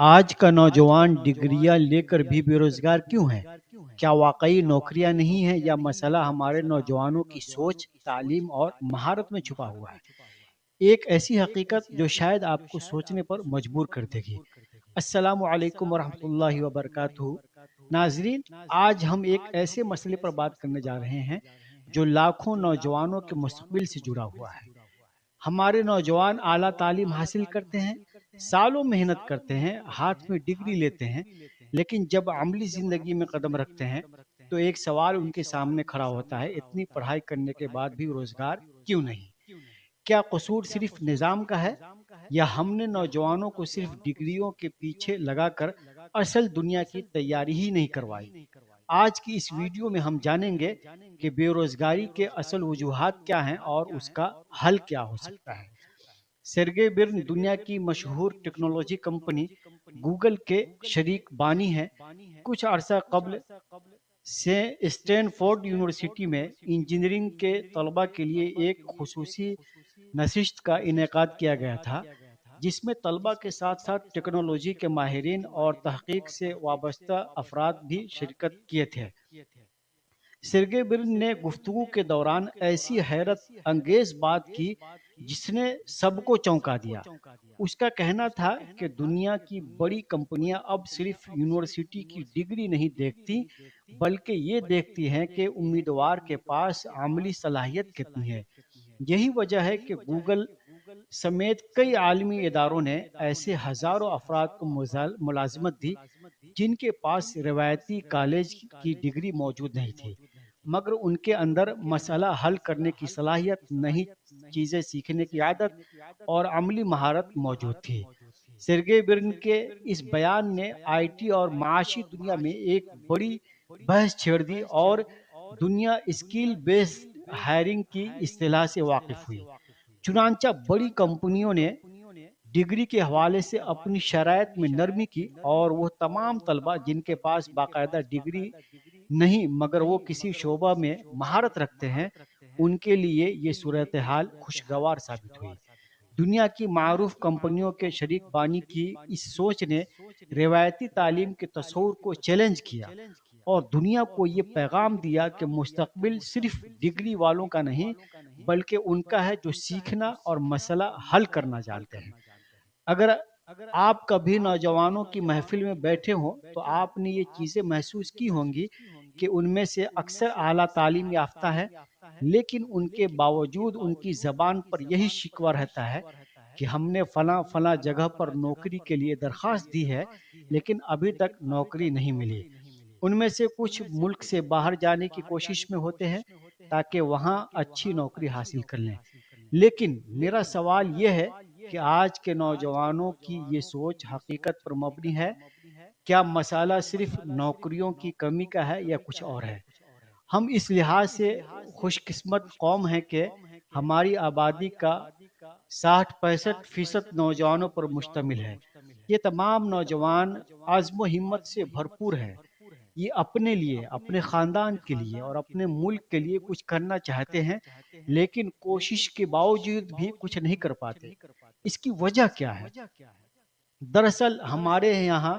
آج کا نوجوان ڈگریاں لے کر بھی بے روزگار کیوں ہے؟ کیا واقعی نوکریاں نہیں ہیں یا مسئلہ ہمارے نوجوانوں کی سوچ، تعلیم اور مہارت میں چھپا ہوا ہے؟ ایک ایسی حقیقت جو شاید آپ کو سوچنے پر مجبور کر دے گی۔ السلام علیکم ورحمۃ اللہ وبرکاتہ۔ ناظرین، آج ہم ایک ایسے مسئلے پر بات کرنے جا رہے ہیں جو لاکھوں نوجوانوں کے مستقبل سے جڑا ہوا ہے۔ ہمارے نوجوان اعلیٰ تعلیم حاصل کرتے ہیں، سالوں محنت کرتے ہیں، ہاتھ میں ڈگری لیتے ہیں، لیکن جب عملی زندگی میں قدم رکھتے ہیں تو ایک سوال ان کے سامنے کھڑا ہوتا ہے: اتنی پڑھائی کرنے کے بعد بھی روزگار کیوں نہیں؟ کیا قصور صرف نظام کا ہے یا ہم نے نوجوانوں کو صرف ڈگریوں کے پیچھے لگا کر اصل دنیا کی تیاری ہی نہیں کروائی؟ آج کی اس ویڈیو میں ہم جانیں گے کہ بے روزگاری کے اصل وجوہات کیا ہیں اور اس کا حل کیا ہو سکتا ہے۔ سرگے برن دنیا کی مشہور ٹیکنالوجی کمپنی گوگل کے شریک بانی ہیں۔ کچھ عرصہ قبل سے اسٹینفورڈ یونیورسٹی میں انجینئرنگ کے طلباء کے لیے ایک خصوصی نشست کا انعقاد کیا گیا تھا، جس میں طلباء کے ساتھ ساتھ ٹیکنالوجی کے ماہرین اور تحقیق سے وابستہ افراد بھی شرکت کیے تھے۔ سرگے برن نے گفتگو کے دوران ایسی حیرت انگیز بات کی جس نے سب کو چونکا دیا۔ اس کا کہنا تھا کہ دنیا کی بڑی کمپنیاں اب صرف یونیورسٹی کی ڈگری نہیں دیکھتی، بلکہ یہ دیکھتی ہیں کہ امیدوار کے پاس عملی صلاحیت کتنی ہے۔ یہی وجہ ہے کہ گوگل سمیت کئی عالمی اداروں نے ایسے ہزاروں افراد کو ملازمت دی جن کے پاس روایتی کالج کی ڈگری موجود نہیں تھی، مگر ان کے اندر مسئلہ حل کرنے کی صلاحیت، نئی چیزیں سیکھنے کی عادت اور عملی مہارت موجود تھی۔ سرگے برن کے اس بیان نے آئی ٹی اور معاشی دنیا میں ایک بڑی بحث چھیڑ دی اور دنیا اسکل بیسڈ ہائرنگ کی اصطلاح سے واقف ہوئی۔ چنانچہ بڑی کمپنیوں نے ڈگری کے حوالے سے اپنی شرائط میں نرمی کی اور وہ تمام طلباء جن کے پاس باقاعدہ ڈگری نہیں مگر وہ کسی شعبہ میں مہارت رکھتے ہیں، ان کے لیے یہ صورتحال خوشگوار ثابت ہوئی۔ دنیا کی معروف کمپنیوں کے شریک بانی کی اس سوچ نے روایتی تعلیم کے تصور کو چیلنج کیا اور دنیا کو یہ پیغام دیا کہ مستقبل صرف ڈگری والوں کا نہیں بلکہ ان کا ہے جو سیکھنا اور مسئلہ حل کرنا جانتے ہیں۔ اگر آپ کبھی نوجوانوں کی محفل میں بیٹھے ہوں تو آپ نے یہ چیزیں محسوس کی ہوں گی کہ ان میں سے اکثر اعلیٰ تعلیم یافتہ ہے، لیکن ان کے باوجود ان کی زبان پر یہی شکوہ رہتا ہے کہ ہم نے فلاں فلاں جگہ پر نوکری کے لیے درخواست دی ہے لیکن ابھی تک نوکری نہیں ملی۔ ان میں سے کچھ ملک سے باہر جانے کی کوشش میں ہوتے ہیں تاکہ وہاں اچھی نوکری حاصل کر لیں، لیکن میرا سوال یہ ہے کہ آج کے نوجوانوں کی یہ سوچ حقیقت پر مبنی ہے؟ کیا مسئلہ صرف نوکریوں کی کمی کا ہے یا کچھ اور ہے؟ ہم اس لحاظ سے خوش قسمت قوم ہیں کہ ہماری آبادی کا 60-65% نوجوانوں پر مشتمل ہے۔ یہ تمام نوجوان عزم و ہمت سے بھرپور ہیں۔ یہ اپنے لیے، اپنے خاندان کے لیے اور اپنے ملک کے لیے کچھ کرنا چاہتے ہیں، لیکن کوشش کے باوجود بھی کچھ نہیں کر پاتے۔ اس کی وجہ کیا ہے؟ دراصل ہمارے یہاں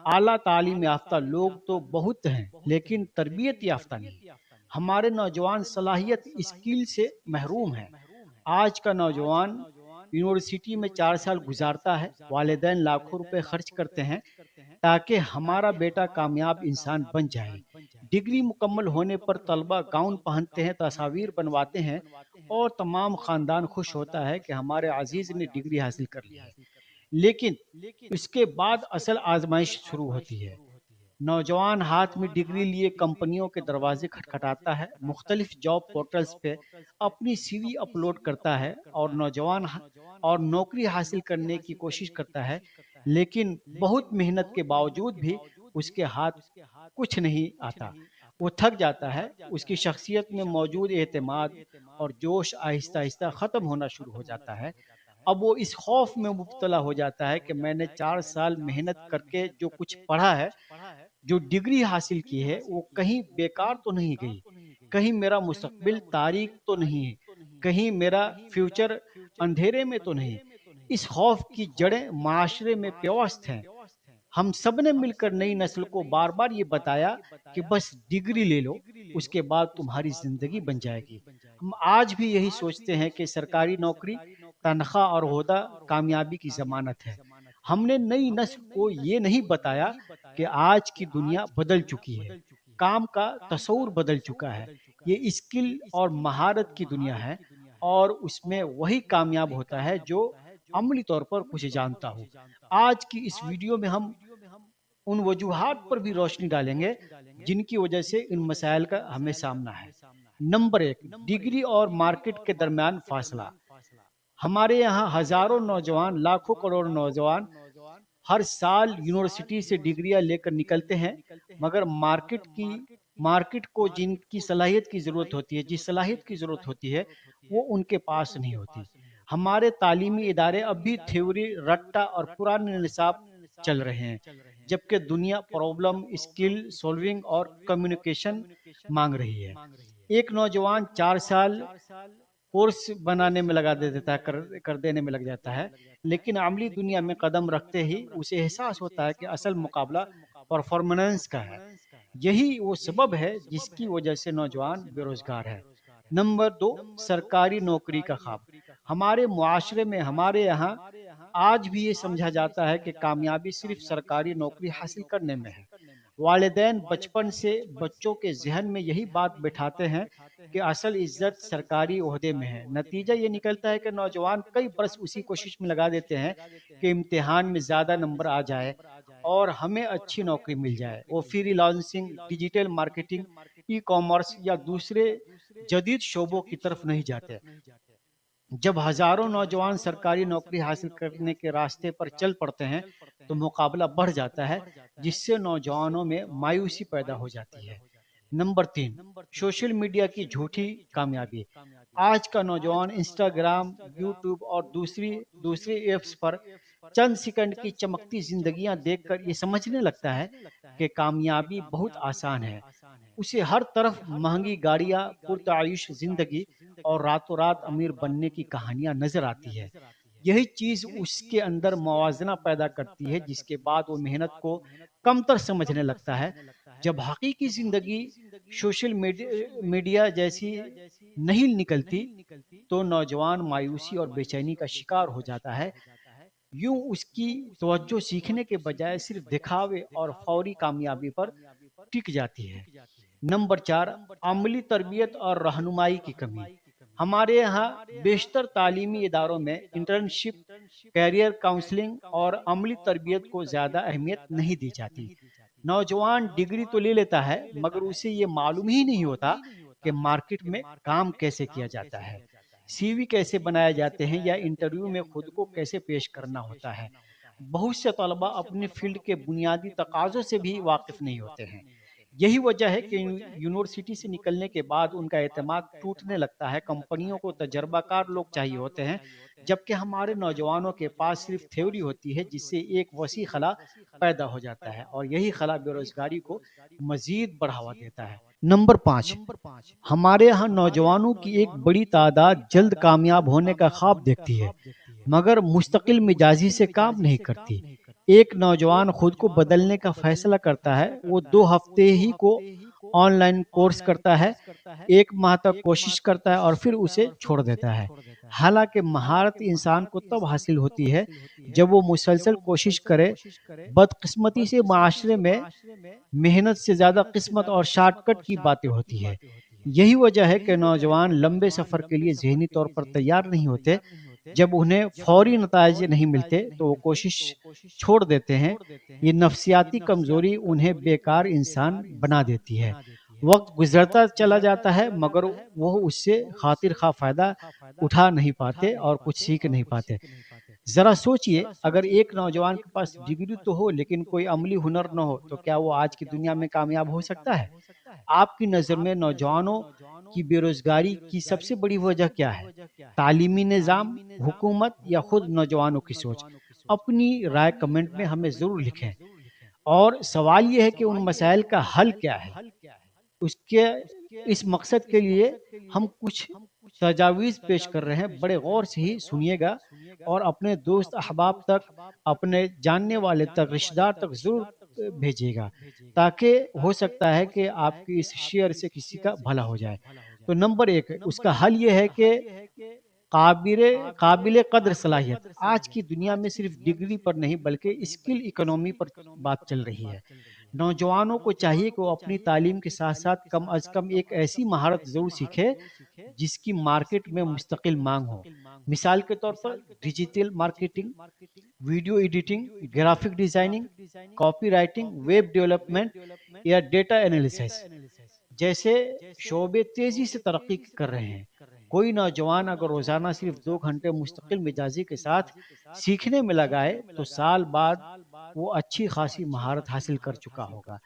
اعلیٰ تعلیم یافتہ لوگ تو بہت ہیں لیکن تربیت یافتہ نہیں۔ ہمارے نوجوان صلاحیت اسکل سے محروم ہیں۔ آج کا نوجوان یونیورسٹی میں 4 سال گزارتا ہے، والدین لاکھوں روپے خرچ کرتے ہیں تاکہ ہمارا بیٹا کامیاب انسان بن جائے۔ ڈگری مکمل ہونے پر طلبہ گاؤن پہنتے ہیں، تصاویر بنواتے ہیں اور تمام خاندان خوش ہوتا ہے کہ ہمارے عزیز نے ڈگری حاصل کر لی ہے۔ لیکن اس کے بعد اصل آزمائش شروع ہوتی ہے۔ نوجوان ہاتھ میں ڈگری لیے کمپنیوں کے دروازے کھٹکھٹاتا ہے، مختلف جاب پورٹلز پہ اپنی سی وی اپلوڈ کرتا ہے اور نوکری حاصل کرنے کی کوشش کرتا ہے، لیکن بہت محنت کے باوجود بھی اس کے ہاتھ کچھ نہیں آتا۔ وہ تھک جاتا ہے، اس کی شخصیت میں موجود اعتماد اور جوش آہستہ آہستہ ختم ہونا شروع ہو جاتا ہے۔ اب وہ اس خوف میں مبتلا ہو جاتا ہے کہ میں نے 4 سال محنت کر کے جو کچھ پڑھا ہے، جو ڈگری حاصل کی ہے، وہ کہیں بیکار تو نہیں گئی، کہیں میرا مستقبل تاریک تو نہیں ہے، کہیں میرا فیوچر اندھیرے میں تو نہیں۔ اس خوف کی جڑیں معاشرے میں پیوست ہیں۔ ہم سب نے مل کر نئی نسل کو بار بار یہ بتایا کہ بس ڈگری لے لو، اس کے بعد تمہاری زندگی بن جائے گی۔ ہم آج بھی یہی سوچتے ہیں کہ سرکاری نوکری، تنخواہ اور عہدہ کامیابی کی ضمانت ہے۔ ہم نے نئی نسل کو یہ نہیں بتایا کہ آج کی دنیا بدل چکی ہے، کام کا تصور بدل چکا ہے، یہ اسکل اور مہارت کی دنیا ہے، اور اس میں وہی کامیاب ہوتا ہے جو عملی طور پر کچھ جانتا ہو۔ آج کی اس ویڈیو میں ہم ان وجوہات پر بھی روشنی ڈالیں گے جن کی وجہ سے ان مسائل کا ہمیں سامنا ہے۔ نمبر ایک، ڈگری اور مارکیٹ کے درمیان فاصلہ۔ ہمارے یہاں ہزاروں نوجوان، لاکھوں کروڑ نوجوان ہر سال یونیورسٹی سے ڈگریاں لے کر نکلتے ہیں، مگر مارکیٹ کو جن کی صلاحیت کی ضرورت ہوتی ہے، جس صلاحیت کی ضرورت ہوتی ہے، وہ ان کے پاس نہیں ہوتی۔ ہمارے تعلیمی ادارے اب بھی تھیوری، رٹا اور پرانے نصاب چل رہے ہیں، جبکہ دنیا پرابلم اسکل سولونگ اور کمیونیکیشن مانگ رہی ہے۔ ایک نوجوان 4 سال کورس بنانے میں لگا دیتا ہے، کر دینے میں لگ جاتا ہے، لیکن عملی دنیا میں قدم رکھتے ہی اسے احساس ہوتا ہے کہ اصل مقابلہ پرفارمنس کا ہے۔ یہی وہ سبب ہے جس کی وجہ سے نوجوان بے روزگار ہے۔ نمبر دو، سرکاری نوکری کا خواب۔ ہمارے معاشرے میں، ہمارے یہاں آج بھی یہ سمجھا جاتا ہے کہ کامیابی صرف سرکاری نوکری حاصل کرنے میں ہے۔ والدین بچپن سے بچوں کے ذہن میں یہی بات بٹھاتے ہیں کہ اصل عزت سرکاری عہدے میں ہے۔ نتیجہ یہ نکلتا ہے کہ نوجوان کئی برس اسی کوشش میں لگا دیتے ہیں کہ امتحان میں زیادہ نمبر آ جائے اور ہمیں اچھی نوکری مل جائے۔ وہ free lancing, digital marketing, e commerce یا دوسرے جدید شعبوں کی طرف نہیں جاتے۔ جب ہزاروں نوجوان سرکاری نوکری حاصل کرنے کے راستے پر چل پڑتے ہیں تو مقابلہ بڑھ جاتا ہے، جس سے نوجوانوں میں مایوسی پیدا ہو جاتی ہے۔ نمبر تین، سوشل میڈیا کی جھوٹی کامیابی۔ آج کا نوجوان انسٹاگرام، یوٹیوب اور دوسری ایپس پر چند سیکنڈ کی چمکتی زندگیاں دیکھ کر یہ سمجھنے لگتا ہے کہ کامیابی بہت آسان ہے۔ اسے ہر طرف مہنگی گاڑیاں، پرتعیش زندگی اور راتوں رات امیر بننے کی کہانیاں نظر آتی ہے۔ یہی چیز اس کے اندر موازنہ پیدا کرتی ہے، جس کے بعد وہ محنت کو کمتر سمجھنے لگتا ہے۔ جب حقیقی زندگی سوشل میڈیا جیسی نہیں نکلتی تو نوجوان مایوسی اور بے چینی کا شکار ہو جاتا ہے۔ یوں اس کی توجہ سیکھنے کے بجائے صرف دکھاوے اور فوری کامیابی پر ٹک جاتی ہے۔ نمبر چار، عملی تربیت اور رہنمائی کی کمی۔ ہمارے یہاں بیشتر تعلیمی اداروں میں انٹرنشپ، کیریئر کاؤنسلنگ اور عملی تربیت کو زیادہ اہمیت نہیں دی جاتی۔ نوجوان ڈگری تو لے لیتا ہے، مگر اسے یہ معلوم ہی نہیں ہوتا کہ مارکیٹ میں کام کیسے کیا جاتا ہے، سی وی کیسے بنائے جاتے ہیں، یا انٹرویو میں خود کو کیسے پیش کرنا ہوتا ہے۔ بہت سے طلباء اپنے فیلڈ کے بنیادی تقاضوں سے بھی واقف نہیں ہوتے ہیں۔ یہی وجہ ہے کہ یونیورسٹی سے نکلنے کے بعد ان کا اعتماد ٹوٹنے لگتا ہے۔ کمپنیوں کو تجربہ کار لوگ چاہیے ہوتے ہیں، جبکہ ہمارے نوجوانوں کے پاس صرف تھیوری ہوتی ہے، جس سے ایک وسیع خلا پیدا ہو جاتا ہے، اور یہی خلا بے روزگاری کو مزید بڑھاوا دیتا ہے۔ نمبر 5، ہمارے یہاں نوجوانوں کی ایک بڑی تعداد جلد کامیاب ہونے کا خواب دیکھتی ہے، مگر مستقل مزاجی سے کام نہیں کرتی۔ ایک نوجوان خود کو بدلنے کا فیصلہ کرتا ہے، وہ 2 ہفتے ہی کو آن لائن کورس کرتا ہے، 1 ماہ تک کوشش کرتا ہے اور پھر اسے چھوڑ دیتا ہے۔ حالانکہ مہارت انسان کو تب حاصل ہوتی ہے جب وہ مسلسل کوشش کرے۔ بدقسمتی سے معاشرے میں محنت سے زیادہ قسمت اور شارٹ کٹ کی باتیں ہوتی ہے۔ یہی وجہ ہے کہ نوجوان لمبے سفر کے لیے ذہنی طور پر تیار نہیں ہوتے۔ جب انہیں فوری نتائج نہیں ملتے تو وہ کوشش چھوڑ دیتے ہیں۔ یہ نفسیاتی کمزوری انہیں بیکار انسان بنا دیتی ہے۔ وقت گزرتا چلا جاتا ہے، مگر وہ اس سے خاطر خواہ فائدہ اٹھا نہیں پاتے اور کچھ سیکھ نہیں پاتے۔ ذرا سوچئے، اگر ایک نوجوان کے پاس ڈگری تو ہو لیکن کوئی عملی ہنر نہ ہو تو کیا وہ آج کی دنیا میں کامیاب ہو سکتا ہے؟ آپ کی نظر میں نوجوانوں کی بے روزگاری کی سب سے بڑی وجہ کیا ہے؟ تعلیمی نظام، حکومت یا خود نوجوانوں کی سوچ؟ اپنی رائے کمنٹ میں ہمیں ضرور لکھیں۔ اور سوال یہ ہے کہ ان مسائل کا حل کیا ہے؟ اس مقصد کے لیے ہم کچھ تجاویز پیش کر رہے ہیں، بڑے غور سے ہی سنیے گا اور اپنے دوست احباب تک، اپنے جاننے والے تک، رشتہ دار تک ضرور بھیجیے گا، تاکہ ہو سکتا ہے کہ آپ کی اس شیئر سے کسی کا بھلا ہو جائے۔ تو نمبر ایک، اس کا حل یہ ہے کہ قابل قابل قدر صلاحیت۔ آج کی دنیا میں صرف ڈگری پر نہیں بلکہ اسکل اکنومی پر بات چل رہی ہے۔ نوجوانوں کو چاہیے کہ وہ اپنی تعلیم کے ساتھ ساتھ کم از کم ایک ایسی مہارت ضرور سیکھے جس کی مارکیٹ میں مستقل مانگ ہو۔ مثال کے طور پر digital marketing, video editing, graphic designing, copy writing, web development یا ڈیٹا انالیسس جیسے شعبے تیزی سے ترقی کر رہے ہیں۔ کوئی نوجوان اگر روزانہ صرف 2 گھنٹے مستقل مزاجی کے ساتھ سیکھنے میں لگائے تو سال بعد وہ اچھی خاصی مہارت حاصل کر چکا ہوگا۔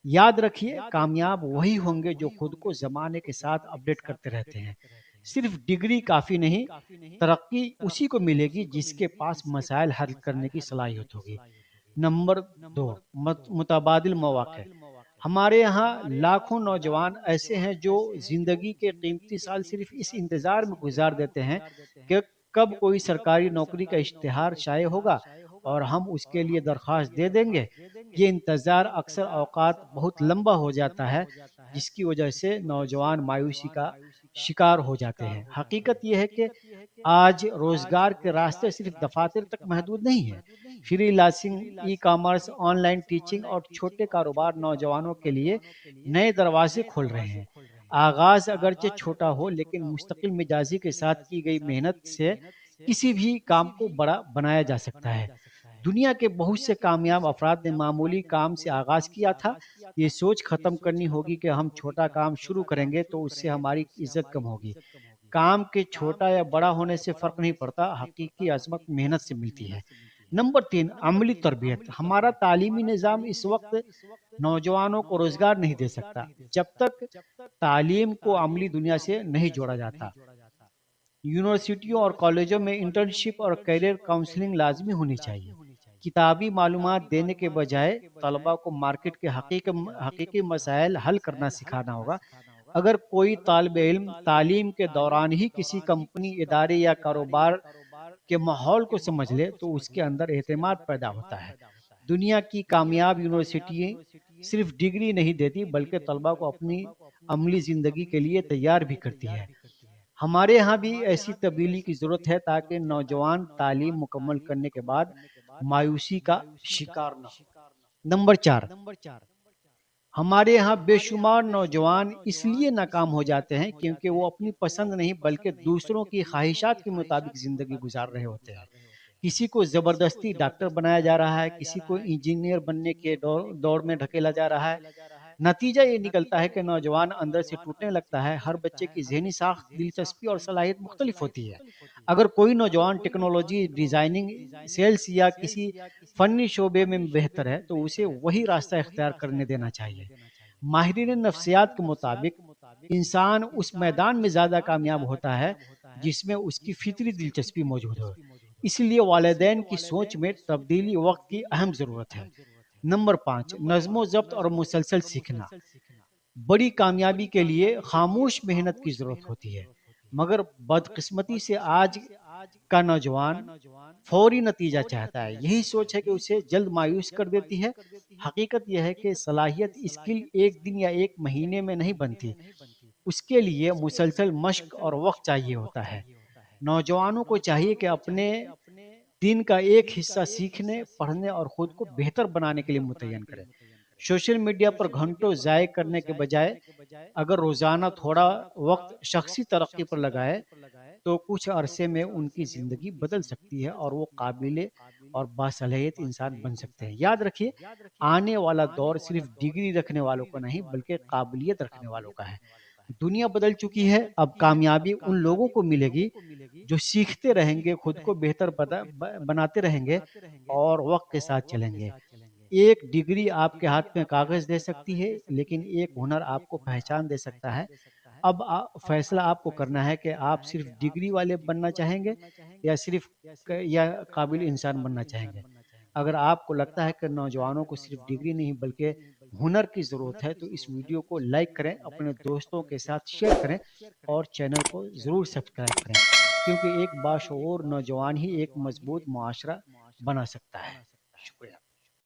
یاد رکھیے، کامیاب وہی ہوں گے جو خود کو زمانے کے ساتھ اپڈیٹ کرتے رہتے ہیں۔ صرف ڈگری کافی نہیں، ترقی اسی کو ملے گی جس کے پاس مسائل حل کرنے کی صلاحیت ہوگی۔ نمبر 2، متبادل مواقع۔ ہمارے یہاں لاکھوں نوجوان ایسے ہیں جو زندگی کے قیمتی سال صرف اس انتظار میں گزار دیتے ہیں کہ کب کوئی سرکاری نوکری کا اشتہار شائع ہوگا اور ہم اس کے لیے درخواست دے دیں گے۔ یہ انتظار اکثر اوقات بہت لمبا ہو جاتا ہے، جس کی وجہ سے نوجوان مایوسی کا شکار ہو جاتے ہیں۔ حقیقت یہ ہے کہ آج روزگار کے راستے صرف دفاتر تک محدود نہیں ہیں۔ Free lancing, e commerce, on line teaching اور چھوٹے کاروبار نوجوانوں کے لیے نئے دروازے کھول رہے ہیں۔ آغاز اگرچہ چھوٹا ہو، لیکن مستقل مزاجی کے ساتھ کی گئی محنت سے کسی بھی کام کو بڑا بنایا جا سکتا ہے۔ دنیا کے بہت سے کامیاب افراد نے معمولی کام سے آغاز کیا تھا۔ یہ سوچ ختم کرنی ہوگی کہ ہم چھوٹا کام شروع کریں گے تو اس سے ہماری عزت کم ہوگی۔ کام کے چھوٹا یا بڑا ہونے سے فرق نہیں پڑتا، حقیقی عظمت محنت سے ملتی ہے۔ نمبر 3، عملی تربیت۔ ہمارا تعلیمی نظام اس وقت نوجوانوں کو روزگار نہیں دے سکتا جب تک تعلیم کو عملی دنیا سے نہیں جوڑا جاتا۔ یونیورسٹیوں اور کالجوں میں انٹرنشپ اور کیریئر کاؤنسلنگ لازمی ہونی چاہیے۔ کتابی معلومات دینے کے بجائے طلباء کو مارکیٹ کے حقیقی مسائل حل کرنا سکھانا ہوگا۔ اگر کوئی طالب علم تعلیم کے دوران ہی کسی کمپنی، ادارے یا کاروبار کے ماحول کو سمجھ لے تو اس کے اندر اعتماد پیدا ہوتا ہے۔ دنیا کی کامیاب یونیورسٹییں صرف ڈگری نہیں دیتی بلکہ طلباء کو اپنی عملی زندگی کے لیے تیار بھی کرتی ہے۔ ہمارے ہاں بھی ایسی تبدیلی کی ضرورت ہے تاکہ نوجوان تعلیم مکمل کرنے کے بعد مایوسی کا شکار نہ ہو۔ نمبر 4، ہمارے یہاں بے شمار نوجوان اس لیے ناکام ہو جاتے ہیں کیونکہ وہ اپنی پسند نہیں بلکہ دوسروں کی خواہشات کے مطابق زندگی گزار رہے ہوتے ہیں۔ کسی کو زبردستی ڈاکٹر بنایا جا رہا ہے، کسی کو انجینئر بننے کے دوڑ میں دھکیلا جا رہا ہے۔ نتیجہ یہ نکلتا ہے کہ نوجوان اندر سے ٹوٹنے لگتا ہے۔ ہر بچے کی ذہنی ساخت، دلچسپی اور صلاحیت مختلف ہوتی ہے۔ اگر کوئی نوجوان ٹیکنالوجی، ڈیزائننگ، سیلز یا کسی فنی شعبے میں بہتر ہے تو اسے وہی راستہ اختیار کرنے دینا چاہیے۔ ماہرین نفسیات کے مطابق انسان اس میدان میں زیادہ کامیاب ہوتا ہے جس میں اس کی فطری دلچسپی موجود ہو۔ اس لیے والدین کی سوچ میں تبدیلی وقت کی اہم ضرورت ہے۔ نمبر 5، نظم و ضبط اور مسلسل سیکھنا۔ بڑی کامیابی کے لیے خاموش محنت کی ضرورت ہوتی ہے، مگر بدقسمتی سے آج کا نوجوان فوری نتیجہ چاہتا ہے۔ یہی سوچ ہے کہ اسے جلد مایوس کر دیتی ہے۔ حقیقت یہ ہے کہ صلاحیت اسکل ایک دن یا ایک مہینے میں نہیں بنتی، اس کے لیے مسلسل مشق اور وقت چاہیے ہوتا ہے۔ نوجوانوں کو چاہیے کہ اپنے دن کا ایک حصہ سیکھنے، پڑھنے اور خود کو بہتر بنانے کے لیے متعین کریں۔ سوشل میڈیا پر گھنٹوں ضائع کرنے کے بجائے اگر روزانہ تھوڑا وقت شخصی ترقی پر لگائے تو کچھ عرصے میں ان کی زندگی بدل سکتی ہے اور وہ قابل اور باصلاحیت انسان بن سکتے ہیں۔ یاد رکھیے، آنے والا دور صرف ڈگری رکھنے والوں کا نہیں بلکہ قابلیت رکھنے والوں کا ہے۔ دنیا بدل چکی ہے، اب کامیابی ان لوگوں کو ملے گی جو سیکھتے رہیں گے، خود کو بہتر بناتے رہیں گے اور وقت کے ساتھ چلیں گے۔ ایک ڈگری آپ کے ہاتھ میں کاغذ دے سکتی ہے، لیکن ایک ہنر آپ کو پہچان دے سکتا ہے۔ اب فیصلہ آپ کو کرنا ہے کہ آپ صرف ڈگری والے بننا چاہیں گے یا قابل انسان بننا چاہیں گے۔ اگر آپ کو لگتا ہے کہ نوجوانوں کو صرف ڈگری نہیں بلکہ ہنر کی ضرورت ہے، تو اس ویڈیو کو لائک کریں، اپنے دوستوں کے ساتھ شیئر کریں اور چینل کو ضرور سبسکرائب کریں، کیونکہ ایک باشعور نوجوان ہی ایک مضبوط معاشرہ بنا سکتا ہے۔ شکریہ۔